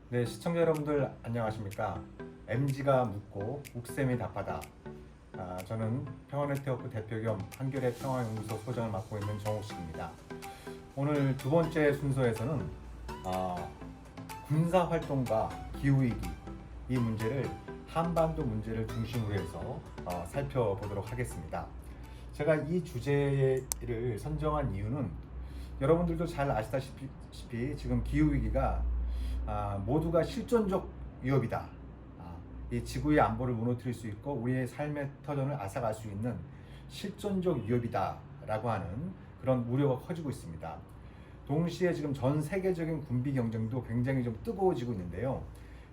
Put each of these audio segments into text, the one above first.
네, 시청자 여러분들 안녕하십니까? MG가 묻고 욱쌤이 답하다. 저는 평화네트워크 대표 겸 한겨레 평화연구소 소장을 맡고 있는 정옥식입니다. 오늘 두 번째 순서에서는 군사활동과 기후위기 이 문제를 한반도 문제를 중심으로 해서 살펴보도록 하겠습니다. 제가 이 주제를 선정한 이유는 여러분들도 잘 아시다시피 지금 기후위기가 모두가 실존적 위협이다. 이 지구의 안보를 무너뜨릴 수 있고 우리의 삶의 터전을 앗아갈 수 있는 실존적 위협이다라고 하는 그런 우려가 커지고 있습니다. 동시에 지금 전 세계적인 군비 경쟁도 굉장히 좀 뜨거워지고 있는데요.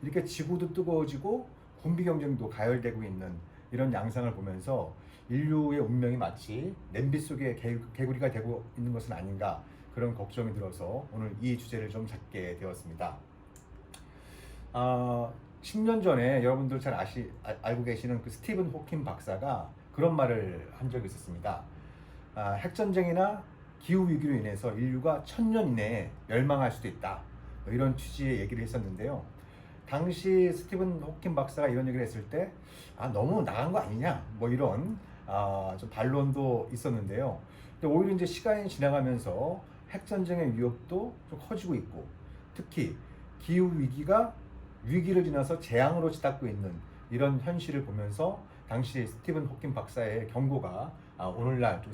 이렇게 지구도 뜨거워지고 군비 경쟁도 가열되고 있는 이런 양상을 보면서 인류의 운명이 마치 냄비 속에 개구리가 되고 있는 것은 아닌가 그런 걱정이 들어서 오늘 이 주제를 좀 잡게 되었습니다. 10년 전에 여러분들 잘 알고 계시는 그 스티븐 호킹 박사가 그런 말을 한 적이 있었습니다. 핵전쟁이나 기후위기로 인해서 인류가 1000년 이내에 멸망할 수도 있다. 이런 취지의 얘기를 했었는데요. 당시 스티븐 호킹 박사가 이런 얘기를 했을 때 너무 나간 거 아니냐 이런 좀 반론도 있었는데요. 근데 오히려 이제 시간이 지나가면서 핵전쟁의 위협도 좀 커지고 있고 특히 기후위기가 위기를 지나서 재앙으로 치닫고 있는 이런 현실을 보면서 당시 스티븐 호킹 박사의 경고가 오늘날 좀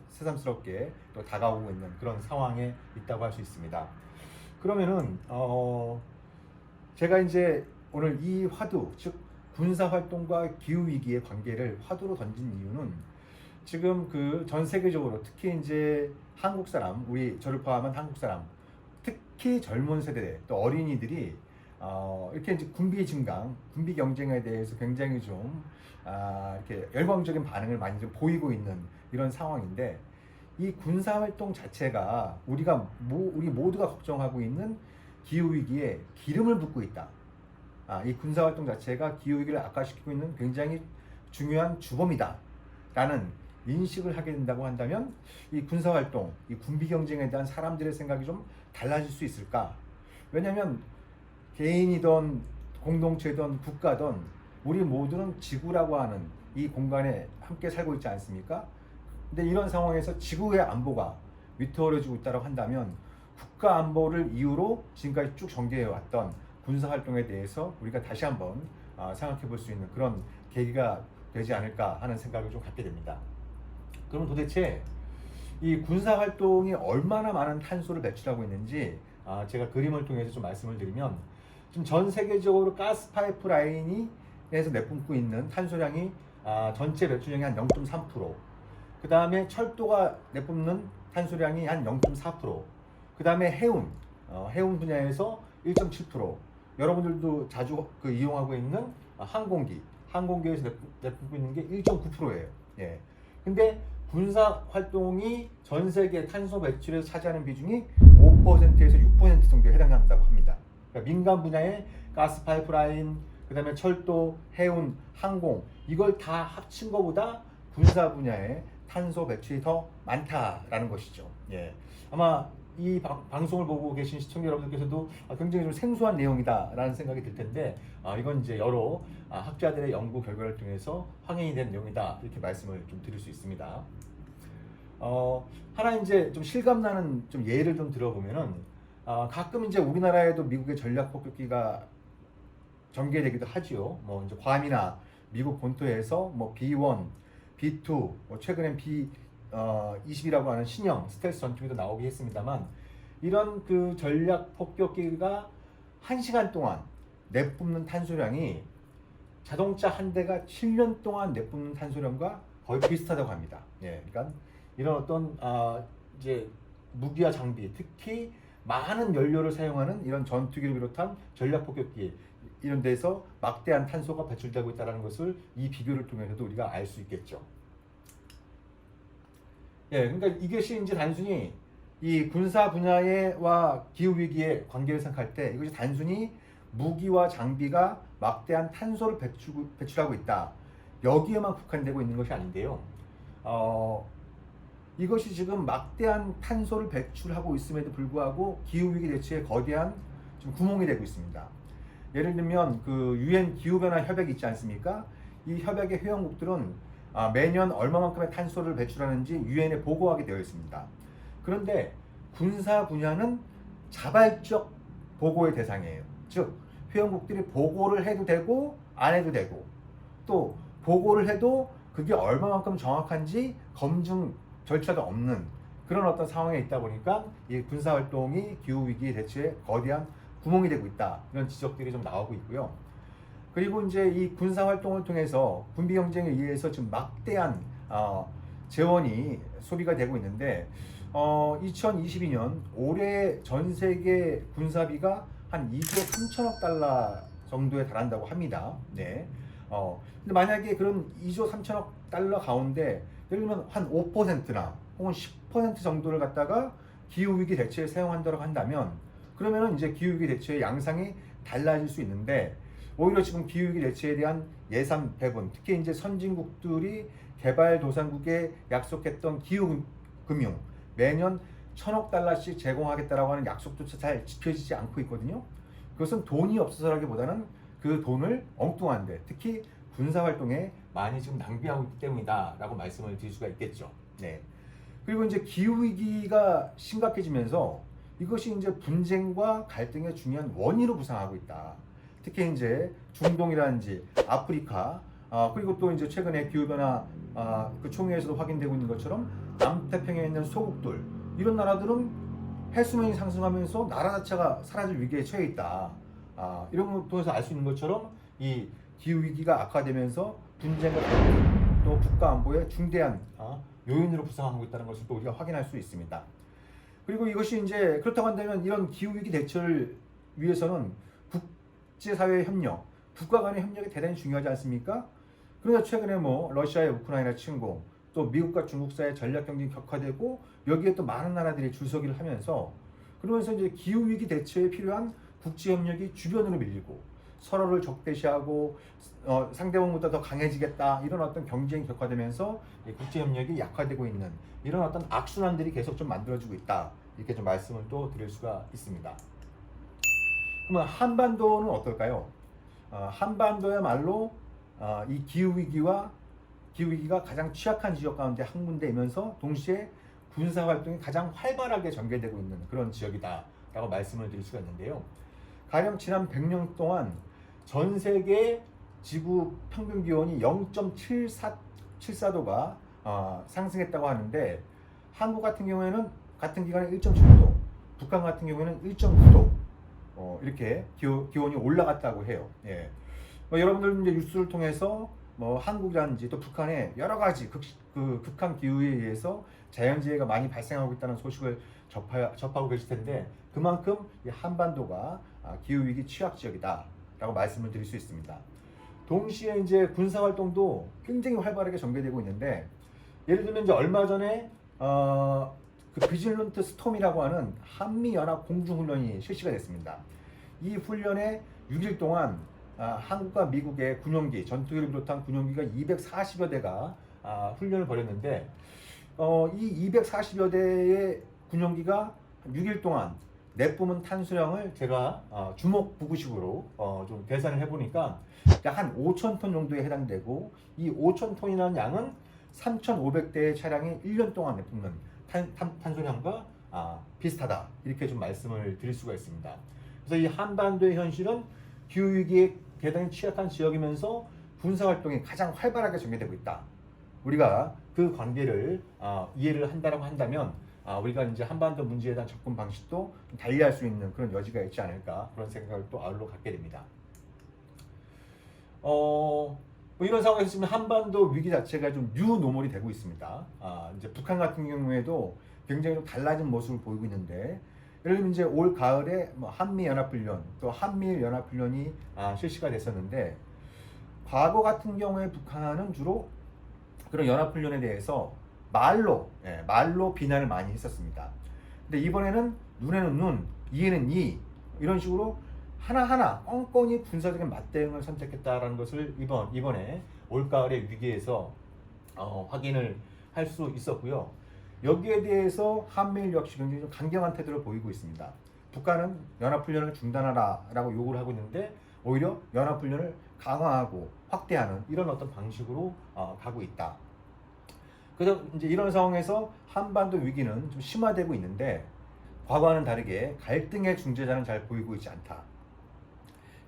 새삼스럽게 또 다가오고 있는 그런 상황에 있다고 할 수 있습니다. 그러면은 제가 이제 오늘 이 화두, 즉 군사활동과 기후위기의 관계를 화두로 던진 이유는 지금 그 전 세계적으로 특히 이제 한국 사람, 저를 포함한 한국 사람, 특히 젊은 세대 또 어린이들이 이렇게 이제 군비 증강, 군비 경쟁에 대해서 굉장히 좀 이렇게 열광적인 반응을 많이 좀 보이고 있는 이런 상황인데 이 군사 활동 자체가 우리 모두가 걱정하고 있는 기후 위기에 기름을 붓고 있다. 이 군사 활동 자체가 기후 위기를 악화시키고 있는 굉장히 중요한 주범이다라는 인식을 하게 된다고 한다면 이 군사 활동, 이 군비 경쟁에 대한 사람들의 생각이 좀 달라질 수 있을까? 왜냐하면 개인이든 공동체든 국가든 우리 모두는 지구라고 하는 이 공간에 함께 살고 있지 않습니까? 근데 이런 상황에서 지구의 안보가 위태로워지고 있다고 한다면 국가 안보를 이유로 지금까지 쭉 전개해 왔던 군사 활동에 대해서 우리가 다시 한번 생각해 볼 수 있는 그런 계기가 되지 않을까 하는 생각을 좀 갖게 됩니다. 그럼 도대체 이 군사 활동이 얼마나 많은 탄소를 배출하고 있는지 제가 그림을 통해서 좀 말씀을 드리면 지금 전 세계적으로 가스 파이프 라인에서 내뿜고 있는 탄소량이 전체 배출량이 한 0.3%, 그 다음에 철도가 내뿜는 탄소량이 한 0.4%, 그 다음에 해운 분야에서 1.7%, 여러분들도 자주 이용하고 있는 항공기에서 내뿜고 있는 게 1.9%예요. 예. 근데 군사 활동이 전 세계 탄소 배출에서 차지하는 비중이 5%에서 6% 정도에 해당한다고 합니다. 그러니까 민간 분야의 가스 파이프라인, 그 다음에 철도, 해운, 항공 이걸 다 합친 것보다 군사 분야의 탄소 배출이 더 많다라는 것이죠. 예. 아마 이 방송을 보고 계신 시청자 여러분들께서도 굉장히 좀 생소한 내용이다라는 생각이 들 텐데 이건 이제 여러 학자들의 연구 결과를 통해서 확인이 된 내용이다 이렇게 말씀을 좀 드릴 수 있습니다. 하나 이제 좀 실감나는 좀 예를 좀 들어보면은 가끔 이제 우리나라에도 미국의 전략 폭격기가 전개되기도 하지요. 이제 괌이나 미국 본토에서 B1, B2, 최근엔 B20이라고 하는 신형 스텔스 전투기도 나오긴 했습니다만 이런 그 전략 폭격기가 1시간 동안 내뿜는 탄소량이 자동차 한 대가 7년 동안 내뿜는 탄소량과 거의 비슷하다고 합니다. 예, 그러니까 이런 어떤 이제 무기와 장비, 특히 많은 연료를 사용하는 이런 전투기를 비롯한 전략 폭격기 이런 데서 막대한 탄소가 배출되고 있다는 것을 이 비교를 통해서도 우리가 알 수 있겠죠. 예, 그러니까 이것이 이제 단순히 이 군사 분야와 기후 위기의 관계를 생각할 때 이것이 단순히 무기와 장비가 막대한 탄소를 배출하고 있다. 여기에만 국한되고 있는 것이 아닌데요. 이것이 지금 막대한 탄소를 배출하고 있음에도 불구하고 기후 위기 대처에 거대한 지금 구멍이 되고 있습니다. 예를 들면 그 유엔 기후변화 협약이 있지 않습니까? 이 협약의 회원국들은 매년 얼마만큼의 탄소를 배출하는지 유엔에 보고하게 되어 있습니다. 그런데 군사 분야는 자발적 보고의 대상이에요. 즉 회원국들이 보고를 해도 되고 안 해도 되고, 또 보고를 해도 그게 얼마만큼 정확한지 검증 절차가 없는 그런 어떤 상황에 있다 보니까 이 군사 활동이 기후 위기 대처에 거대한 구멍이 되고 있다, 이런 지적들이 좀 나오고 있고요. 그리고 이제 이 군사 활동을 통해서 군비 경쟁에 의해서 지금 막대한 재원이 소비가 되고 있는데 2022년 올해 전 세계 군사비가 한 2조 3천억 달러 정도에 달한다고 합니다. 네. 근데 만약에 그런 2조 3천억 달러 가운데 예를 들면 한 5%나 혹은 10% 정도를 갖다가 기후위기 대처에 사용한다고 한다면, 그러면은 이제 기후위기 대처의 양상이 달라질 수 있는데, 오히려 지금 기후위기 대처에 대한 예산 배분, 특히 이제 선진국들이 개발도상국에 약속했던 기후금융 매년 1,000억 달러씩 제공하겠다라고 하는 약속조차 잘 지켜지지 않고 있거든요. 그것은 돈이 없어서라기보다는 그 돈을 엉뚱한데, 특히 군사활동에 많이 지금 낭비하고 있기 때문이다라고 말씀을 드릴 수가 있겠죠. 네. 그리고 이제 기후위기가 심각해지면서 이것이 이제 분쟁과 갈등의 중요한 원인으로 부상하고 있다. 특히 이제 중동이라든지 아프리카, 그리고 또 이제 최근에 기후변화 그 총회에서도 확인되고 있는 것처럼 남태평양에 있는 소국들, 이런 나라들은 해수면이 상승하면서 나라 자체가 사라질 위기에 처해 있다. 이런 걸 통해서 알 수 있는 것처럼 이 기후 위기가 악화되면서 분쟁과 갈등, 또 국가 안보에 중대한 요인으로 부상하고 있다는 것을 또 우리가 확인할 수 있습니다. 그리고 이것이 이제 그렇다고 한다면 이런 기후 위기 대처를 위해서는 국제사회의 협력, 국가 간의 협력이 대단히 중요하지 않습니까? 그러나 최근에 뭐 러시아의 우크라이나 침공, 또 미국과 중국 사이의 전략 경쟁이 격화되고 여기에 또 많은 나라들이 줄서기를 하면서, 그러면서 이제 기후 위기 대처에 필요한 국제 협력이 주변으로 밀리고 서로를 적대시하고 상대방보다 더 강해지겠다, 이런 어떤 경쟁이 격화되면서 국제 협력이 약화되고 있는 이런 어떤 악순환들이 계속 좀 만들어지고 있다, 이렇게 좀 말씀을 또 드릴 수가 있습니다. 그러면 한반도는 어떨까요? 한반도야말로 이 기후위기가 가장 취약한 지역 가운데 한 군데이면서 동시에 군사활동이 가장 활발하게 전개되고 있는 그런 지역이다라고 말씀을 드릴 수가 있는데요. 가령 지난 100년 동안 전 세계 지구 평균 기온이 0.74도가 상승했다고 하는데, 한국 같은 경우에는 같은 기간에 1.7도, 북한 같은 경우에는 1.9도 이렇게 기온이 올라갔다고 해요. 예. 여러분들 이제 뉴스를 통해서 뭐 한국이라든지 또 북한의 여러 가지 극한 기후에 의해서 자연재해가 많이 발생하고 있다는 소식을 접하고 계실 텐데, 그만큼 이 한반도가 기후위기 취약 지역이다라고 말씀을 드릴 수 있습니다. 동시에 이제 군사활동도 굉장히 활발하게 전개되고 있는데, 예를 들면 이제 얼마 전에 그 비질런트 스톰이라고 하는 한미연합 공중훈련이 실시가 됐습니다. 이 훈련에 6일 동안 한국과 미국의 군용기, 전투기를 비롯한 군용기가 240여 대가 훈련을 벌였는데, 이 240여 대의 군용기가 6일 동안 내뿜은 탄소량을 제가 주먹부구식으로 좀 계산을 해보니까 약 한 5,000톤 정도에 해당되고, 이 5,000톤이라는 양은 3,500대의 차량이 1년 동안 내뿜는 탄소량과 비슷하다, 이렇게 좀 말씀을 드릴 수가 있습니다. 그래서 이 한반도의 현실은 기후위기에 대단히 취약한 지역이면서 군사활동이 가장 활발하게 전개되고 있다. 우리가 그 관계를 이해를 한다고 한다면 우리가 이제 한반도 문제에 대한 접근 방식도 달리할 수 있는 그런 여지가 있지 않을까, 그런 생각을 또 아울러 갖게 됩니다. 뭐 이런 상황에서 지금 한반도 위기 자체가 좀 뉴노멀이 되고 있습니다. 이제 북한 같은 경우에도 굉장히 좀 달라진 모습을 보이고 있는데, 예를 들면 이제 올 가을에 뭐 한미연합훈련, 또 한미일연합훈련이 실시가 됐었는데, 과거 같은 경우에 북한은 주로 그런 연합훈련에 대해서 말로 비난을 많이 했었습니다. 근데 이번에는 눈에는 눈, 이에는 이, 이런 식으로 하나하나 꼼꼼히 군사적인 맞대응을 선택했다라는 것을 이번에 올가을의 위기에서 확인을 할 수 있었고요. 여기에 대해서 한미일 역시 굉장히 좀 강경한 태도를 보이고 있습니다. 북한은 연합훈련을 중단하라라고 요구를 하고 있는데, 오히려 연합훈련을 강화하고 확대하는 이런 어떤 방식으로 가고 있다. 그래서 이제 이런 상황에서 한반도 위기는 좀 심화되고 있는데 과거와는 다르게 갈등의 중재자는 잘 보이고 있지 않다.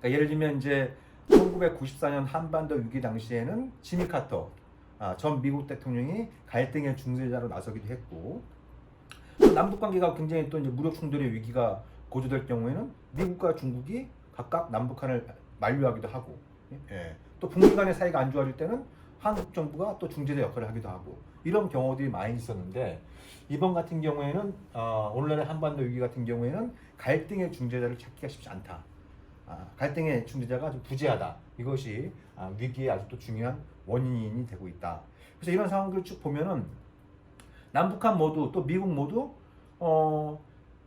그러니까 예를 들면 이제 1994년 한반도 위기 당시에는 지미 카터 전 미국 대통령이 갈등의 중재자로 나서기도 했고, 또 남북 관계가 굉장히 또 이제 무력 충돌의 위기가 고조될 경우에는 미국과 중국이 각각 남북한을 만류하기도 하고, 예. 또 북미 간의 사이가 안 좋아질 때는 한국 정부가 또 중재자 역할을 하기도 하고 이런 경우들이 많이 있었는데, 이번 같은 경우에는 오늘날의 한반도 위기 같은 경우에는 갈등의 중재자를 찾기가 쉽지 않다. 갈등의 중재자가 좀 부재하다. 이것이 위기의 아주 또 중요한 원인이 되고 있다. 그래서 이런 상황들을 쭉 보면은 남북한 모두 또 미국 모두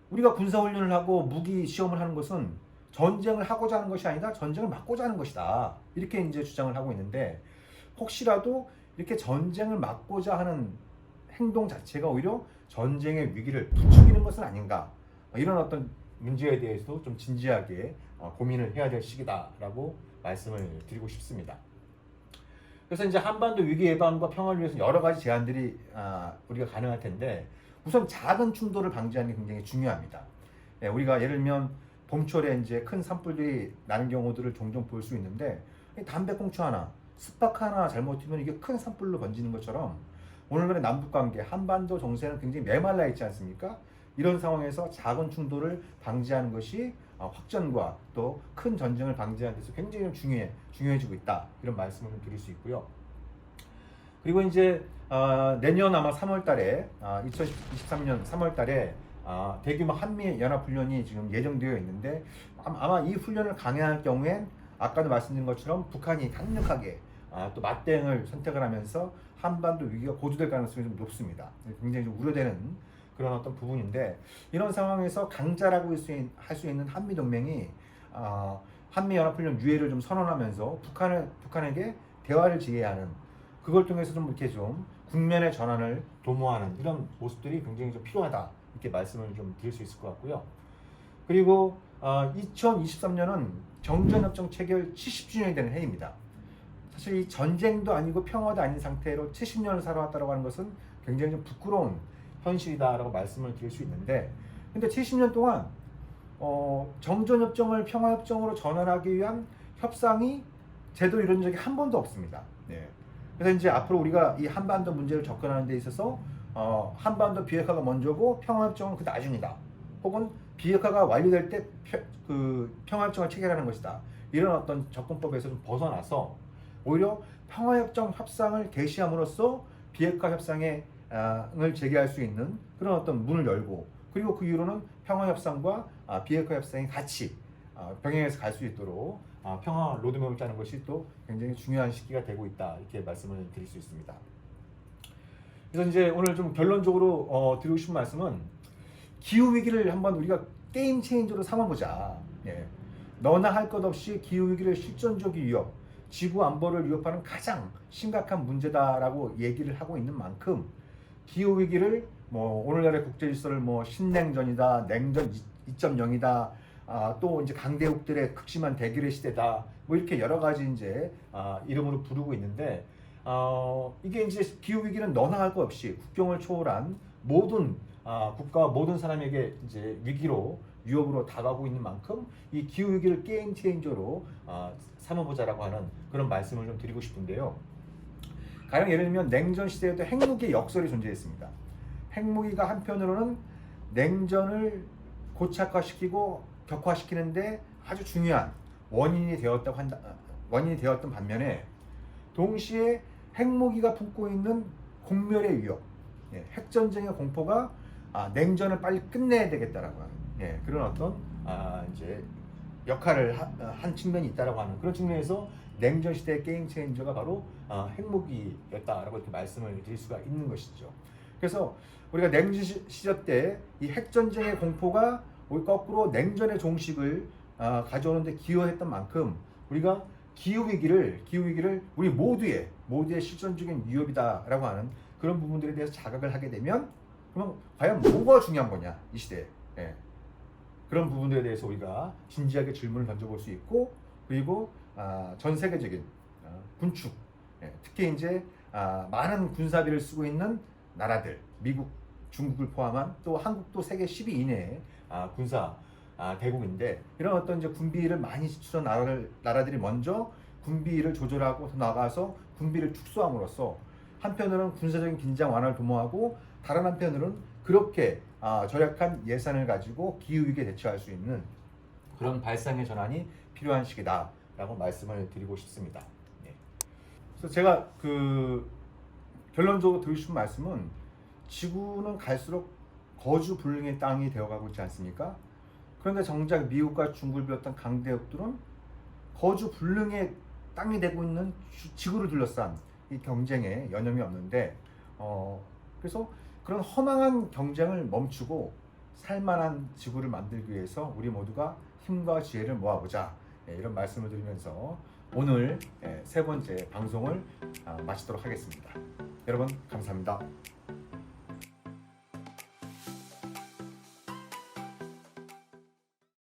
우리가 군사훈련을 하고 무기 시험을 하는 것은 전쟁을 하고자 하는 것이 아니다, 전쟁을 막고자 하는 것이다. 이렇게 이제 주장을 하고 있는데, 혹시라도 이렇게 전쟁을 막고자 하는 행동 자체가 오히려 전쟁의 위기를 부추기는 것은 아닌가, 이런 어떤 문제에 대해서도 좀 진지하게 고민을 해야 될 시기다라고 말씀을 드리고 싶습니다. 그래서 이제 한반도 위기 예방과 평화를 위해서 여러 가지 제안들이 우리가 가능할 텐데, 우선 작은 충돌을 방지하는 게 굉장히 중요합니다. 우리가 예를 들면 봄철에 이제 큰 산불들이 나는 경우들을 종종 볼 수 있는데, 담배꽁초 하나, 스파크 하나 잘못하면 이게 큰 산불로 번지는 것처럼 오늘날의 남북 관계, 한반도 정세는 굉장히 메말라 있지 않습니까? 이런 상황에서 작은 충돌을 방지하는 것이 확전과 또 큰 전쟁을 방지하는 데서 굉장히 중요해지고 있다. 이런 말씀을 드릴 수 있고요. 그리고 이제 내년 아마 3월달에 2023년 3월달에 대규모 한미 연합훈련이 지금 예정되어 있는데, 아마 이 훈련을 강행할 경우엔 아까도 말씀드린 것처럼 북한이 강력하게 또 맞대응을 선택을 하면서 한반도 위기가 고조될 가능성이 좀 높습니다. 굉장히 좀 우려되는 그런 어떤 부분인데, 이런 상황에서 강자라고 할 수 있는 한미 동맹이 한미 연합훈련 유예를 좀 선언하면서 북한에게 대화를 지향하는, 그걸 통해서 좀 이렇게 좀 국면의 전환을 도모하는 이런 모습들이 굉장히 좀 필요하다, 이렇게 말씀을 좀 드릴 수 있을 것 같고요. 그리고 2023년은 정전협정 체결 70주년이 되는 해입니다. 사실 이 전쟁도 아니고 평화도 아닌 상태로 70년을 살아왔다고 하는 것은 굉장히 좀 부끄러운 현실이다라고 말씀을 드릴 수 있는데, 근데 70년 동안 정전협정을 평화협정으로 전환하기 위한 협상이 제대로 이룬 적이 한 번도 없습니다. 네. 그래서 이제 앞으로 우리가 이 한반도 문제를 접근하는 데 있어서 한반도 비핵화가 먼저고 평화협정은 그 나중이다, 혹은 비핵화가 완료될 때 그 평화협정을 체결하는 것이다, 이런 어떤 접근법에서 좀 벗어나서 오히려 평화협정 협상을 개시함으로써 비핵화 협상을 재개할 수 있는 그런 어떤 문을 열고, 그리고 그 이후로는 평화협상과 비핵화 협상이 같이 병행해서 갈 수 있도록 평화 로드맵을 짜는 것이 또 굉장히 중요한 시기가 되고 있다, 이렇게 말씀을 드릴 수 있습니다. 그래서 이제 오늘 좀 결론적으로 드리고 싶은 말씀은, 기후 위기를 한번 우리가 게임 체인저로 삼아보자. 예. 너나 할 것 없이 기후 위기를 실존적인 위협, 지구 안보를 위협하는 가장 심각한 문제다라고 얘기를 하고 있는 만큼, 기후 위기를 오늘날의 국제 질서를 신냉전이다, 냉전 2.0이다, 또 이제 강대국들의 극심한 대결의 시대다, 이렇게 여러 가지 이제 이름으로 부르고 있는데, 이게 이제 기후 위기는 너나 할 것 없이 국경을 초월한 모든 국가와 모든 사람에게 이제 위기로 위협으로 다가오고 있는 만큼, 이 기후 위기를 게임 체인저로 삼아보자라고 하는 그런 말씀을 좀 드리고 싶은데요. 가령 예를 들면 냉전 시대에도 핵무기의 역설이 존재했습니다. 핵무기가 한편으로는 냉전을 고착화시키고 격화시키는데 아주 중요한 원인이 되었던 반면에, 동시에 핵무기가 품고 있는 공멸의 위협, 핵전쟁의 공포가 냉전을 빨리 끝내야 되겠다라고 하는 그런 어떤 이제 역할을 한 측면이 있다라고 하는 그런 측면에서 냉전 시대의 게임 체인저가 바로 핵무기였다라고 이렇게 말씀을 드릴 수가 있는 것이죠. 그래서 우리가 냉전 시절 때 이 핵전쟁의 공포가 거꾸로 냉전의 종식을 가져오는데 기여했던 만큼, 우리가 기후 위기를 우리 모두의 실존적인 위협이다라고 하는 그런 부분들에 대해서 자각을 하게 되면, 그럼 과연 뭐가 중요한 거냐, 이 시대에. 그런 부분들에 대해서 우리가 진지하게 질문을 던져볼 수 있고, 그리고 전 세계적인 군축, 특히 이제 많은 군사비를 쓰고 있는 나라들, 미국, 중국을 포함한 또 한국도 세계 10위 이내의 군사 대국인데, 이런 어떤 이제 군비를 많이 지출한 나라들이 먼저 군비를 조절하고 더 나아가서 군비를 축소함으로써 한편으로는 군사적인 긴장 완화를 도모하고, 다른 한편으로는 그렇게 절약한 예산을 가지고 기후위기에 대처할 수 있는 그런 발상의 전환이 필요한 시기다라고 말씀을 드리고 싶습니다. 네. 그래서 제가 결론적으로 드리고 싶은 말씀은, 지구는 갈수록 거주 불능의 땅이 되어가고 있지 않습니까? 그런데 정작 미국과 중국을 비롯한 강대국들은 거주 불능의 땅이 되고 있는 지구를 둘러싼 이 경쟁에 여념이 없는데, 그래서 그런 허망한 경쟁을 멈추고 살만한 지구를 만들기 위해서 우리 모두가 힘과 지혜를 모아보자, 이런 말씀을 드리면서 오늘 세 번째 방송을 마치도록 하겠습니다. 여러분 감사합니다.